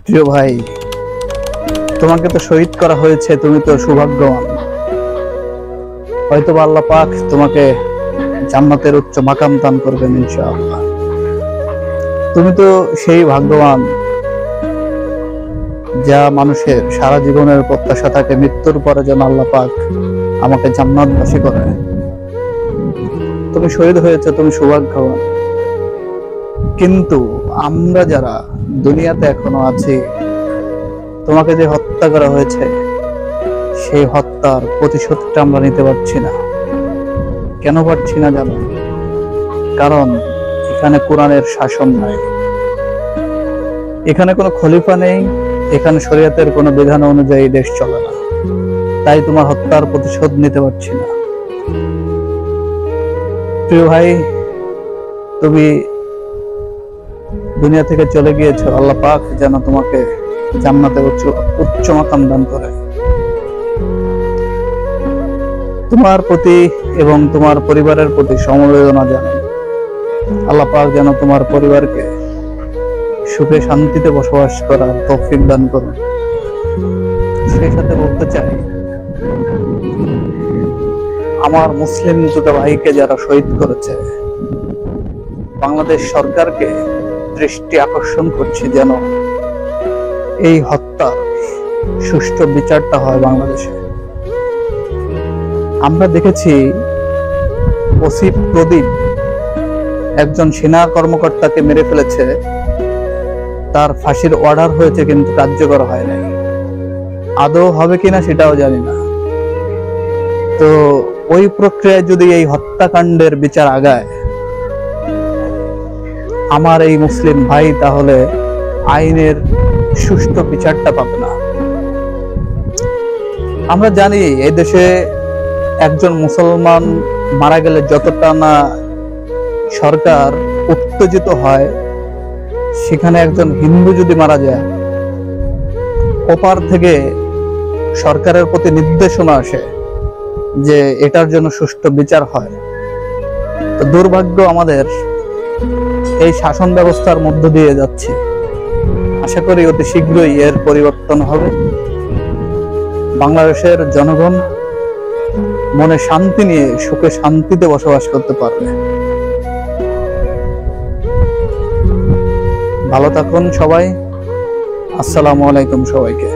প্রিয় ভাই, তোমাকে তো শহীদ করা হয়েছে, তুমি তো সৌভাগ্যবান। হয়তো আল্লাহ পাক তোমাকে জান্নাতের উচ্চ মাকাম দান করবেন ইনশাআল্লাহ। তুমি তো সেই ভাগ্যবান যা মানুষের সারা জীবনের প্রত্যাশা থাকে মৃত্যুর পরে যেন আল্লাহ পাক আমাকে জান্নাতবাসী করে। তুমি শহীদ হয়েছে, তুমি সৌভাগ্যবান। কিন্তু আমরা যারা দুনিয়াতে এখনো আছি, তোমাকে যে হত্যা করা হয়েছে সেই হত্যার প্রতিশোধটা আমরা নিতে পারছি না। কেন পারছি না জানো? কারণ এখানে কোরআনের শাসন নাই, এখানে কোনো খলিফা নেই, এখানে শরীয়তের কোনো বিধান অনুযায়ী দেশ চলে না। তাই তোমার হত্যার প্রতিশোধ নিতে পারছি না। প্রিয় ভাই, তুমি দুনিয়া থেকে চলে গিয়েছো, আল্লাহ পাক যেন তোমাকে জান্নাতে উচ্চ মাকাম দান করে। তোমার প্রতি এবং তোমার পরিবারের প্রতি সমবেদনা জানাই। আল্লাহ পাক যেন তোমার পরিবারকে সুখে শান্তিতে বসবাস করার তৌফিক দান করুন। সেই সাথে বলতে চাই, আমার মুসলিম দুটো ভাইকে যারা শহীদ করেছে, বাংলাদেশ সরকারকে দৃষ্টি আকর্ষণ করছি যেন এই হত্যার সুষ্ঠু বিচারটা হয় বাংলাদেশে। আমরা দেখেছি ওসি প্রদীপ একজন সেনা কর্মকর্তাকে মেরে ফেলেছে, তার ফাঁসির অর্ডার হয়েছে কিন্তু কার্যকর হয় নাই। আদৌ হবে কিনা সেটাও জানি না। তো ওই প্রক্রিয়ায় যদি এই হত্যাকাণ্ডের বিচার আগায়, আমার এই মুসলিম ভাই তাহলে আইনের সুষ্ঠু বিচারটা পাবে না। আমরা জানি এই দেশে একজন মুসলমান মারা গেলে যতটা না সরকার উত্তেজিত হয়, সেখানে একজন হিন্দু যদি মারা যায়, ওপার থেকে সরকারের প্রতি নির্দেশনা আসে যে এটার জন্য সুষ্ঠু বিচার হয়। তো দুর্ভাগ্য, আমাদের এই শাসন ব্যবস্থার মধ্য দিয়ে যাচ্ছে। আশা করি অতি শীঘ্রই এর পরিবর্তন হবে। বাংলাদেশের জনগণ মনে শান্তি নিয়ে সুখে শান্তিতে বসবাস করতে পারবে। ভালো থাকুন সবাই। আসসালামু আলাইকুম সবাইকে।